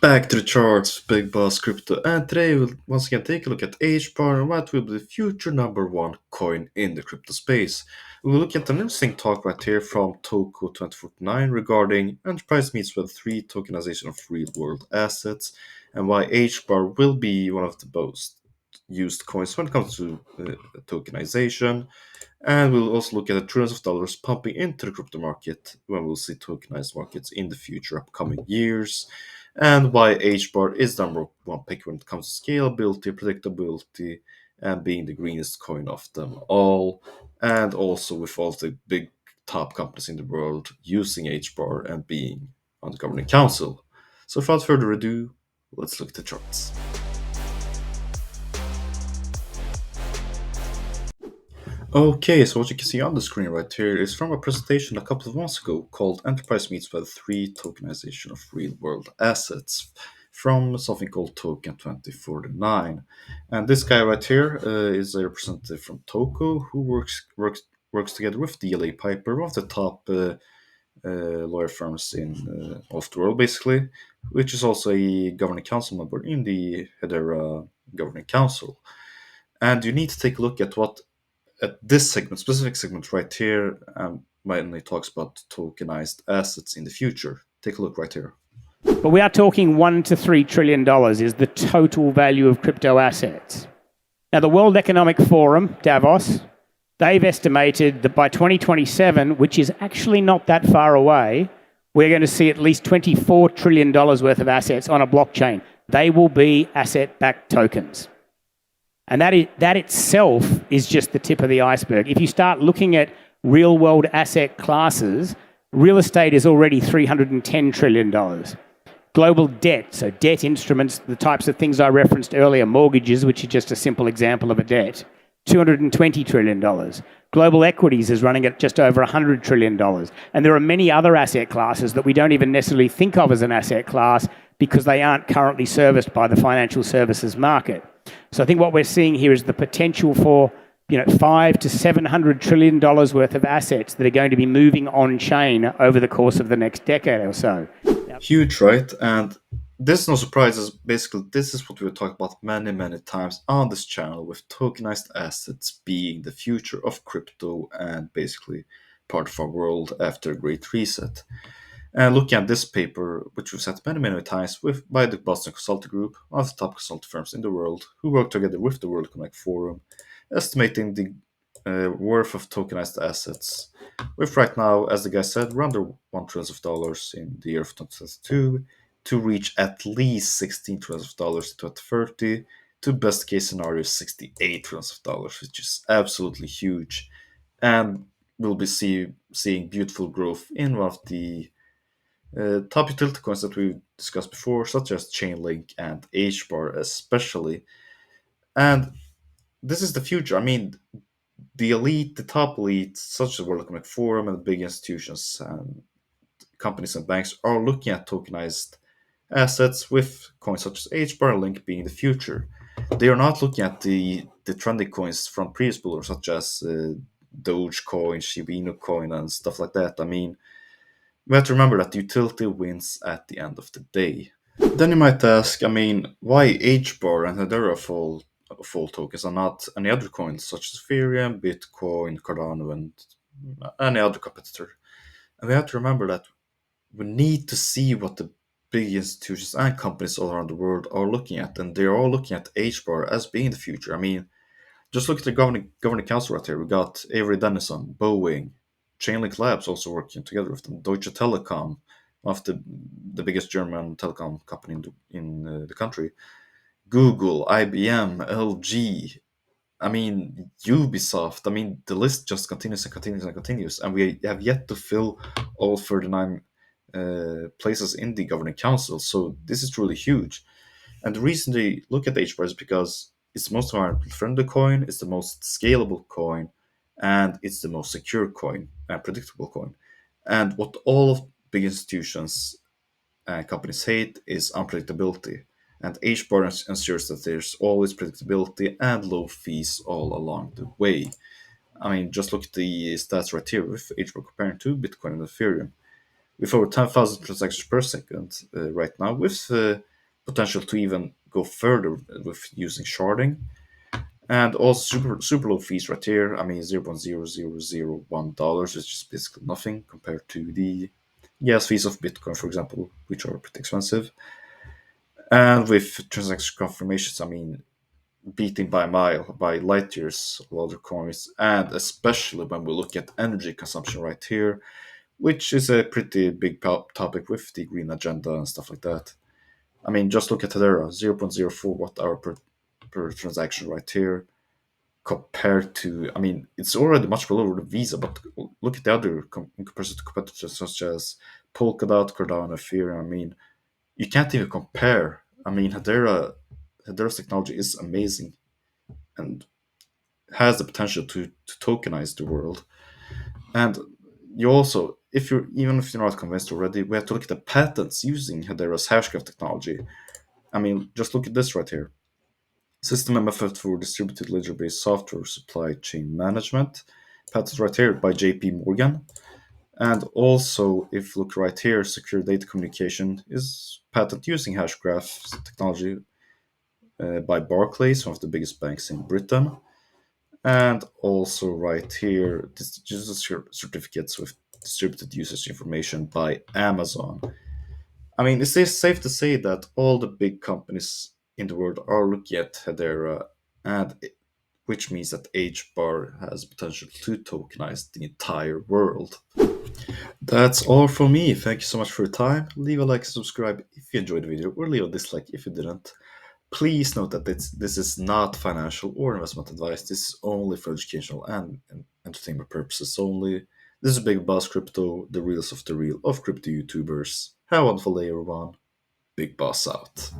Back to the charts, Big Boss Crypto, and today we'll once again take a look at HBAR and what will be the future number one coin in the crypto space. We'll look at an interesting talk right here from Toko 2049 regarding enterprise meets Web3 tokenization of real world assets and why HBAR will be one of the most used coins when it comes to tokenization. And we'll also look at the trillions of dollars pumping into the crypto market when we'll see tokenized markets in the future upcoming years, and why HBAR is the number one pick when it comes to scalability, predictability, and being the greenest coin of them all. And also with all the big top companies in the world using HBAR and being on the governing council. So without further ado, let's look at the charts. Okay, so what you can see on the screen right here is from a presentation a couple of months ago called Enterprise Meets Web3 Tokenization of Real World Assets from something called Token 2049. And this guy right here is a representative from Toko who works together with DLA Piper, one of the top lawyer firms in of the world, basically, which is also a governing council member in the Hedera governing council. And you need to take a look at what at this segment, specific segment right here, when it talks about tokenized assets in the future. Take a look right here. But we are talking $1 to $3 trillion is the total value of crypto assets. Now, the World Economic Forum, Davos, they've estimated that by 2027, which is actually not that far away, we're going to see at least $24 trillion worth of assets on a blockchain. They will be asset-backed tokens. And that itself is just the tip of the iceberg. If you start looking at real-world asset classes, real estate is already $310 trillion. Global debt, so debt instruments, the types of things I referenced earlier, mortgages, which is just a simple example of a debt, $220 trillion. Global equities is running at just over $100 trillion. And there are many other asset classes that we don't even necessarily think of as an asset class because they aren't currently serviced by the financial services market. So I think what we're seeing here is the potential for $500 to $700 trillion worth of assets that are going to be moving on chain over the course of the next decade or so. Huge, right? And this is no surprise, as basically this is what we were talking about many times on this channel, with tokenized assets being the future of crypto and basically part of our world after a great reset. And looking at this paper, which we've said many times by the Boston Consulting Group, one of the top consulting firms in the world, who work together with the World Economic Forum, estimating the worth of tokenized assets, with right now, as the guy said, around $1 trillion in the year of 2022, to reach at least $16 trillion in 2030, to best case scenario $68 trillion, which is absolutely huge. And we'll be seeing beautiful growth in one of the top utility coins that we discussed before, such as CHAINLINK and HBAR especially. And this is the future. I mean, the elite, the top elite, such as the World Economic Forum and the big institutions and companies and banks are looking at tokenized assets, with coins such as HBAR and Link being the future. They are not looking at the trendy coins from previous bullers, such as Dogecoin, Shiba Inu coin, and stuff like that. I mean, we have to remember that utility wins at the end of the day. Then you might ask, I mean, why HBAR and Hedera full tokens and not any other coins such as Ethereum, Bitcoin, Cardano, and any other competitor? And we have to remember that we need to see what the big institutions and companies all around the world are looking at, and they're all looking at HBAR as being the future. I mean, just look at the governing council right here. We got Avery Dennison, Boeing, Chainlink Labs also working together with them, Deutsche Telekom, one of the biggest German telecom company in the country, Google, IBM, LG, I mean, Ubisoft. I mean, the list just continues and continues and continues, and we have yet to fill all 39 places in the governing council. So this is truly huge. And the reason they look at HBAR is because it's the most environmentally friendly coin, it's the most scalable coin, and it's the most secure coin and predictable coin. And what all of big institutions and companies hate is unpredictability. And HBAR ensures that there's always predictability and low fees all along the way. I mean, just look at the stats right here with HBAR comparing to Bitcoin and Ethereum. With over 10,000 transactions per second right now, with potential to even go further with using sharding. And also super low fees right here. I mean, $0.0001, is just basically nothing compared to the gas fees of Bitcoin, for example, which are pretty expensive. And with transaction confirmations, I mean, beating by a mile, by light years of other coins, and especially when we look at energy consumption right here, which is a pretty big topic with the green agenda and stuff like that. I mean, just look at Hedera, 0.04 watt hour per transaction right here, compared to, I mean, it's already much below the Visa, but look at the other in comparison to competitors such as Polkadot, Cardano, Ethereum. I mean, you can't even compare. I mean, Hedera's technology is amazing and has the potential to tokenize the world. And you also, if you're even if you're not convinced already, we have to look at the patents using Hedera's Hashgraph technology. I mean, just look at this right here. System MFF for distributed ledger-based software supply chain management. Patent right here by JP Morgan. And also, if you look right here, secure data communication is patent using Hashgraph technology by Barclays, one of the biggest banks in Britain. And also right here, this user certificates with distributed usage information by Amazon. I mean, is it safe to say that all the big companies in the world are looking at Hedera, and which means that HBAR has potential to tokenize the entire world? That's all from me. Thank you so much for your time. Leave a like, subscribe if you enjoyed the video, or leave a dislike if you didn't. Please note that this is not financial or investment advice. This is only for educational and entertainment purposes only. This is Big Boss Crypto, the reals of the real of crypto YouTubers. Have a wonderful day, everyone. Big Boss out.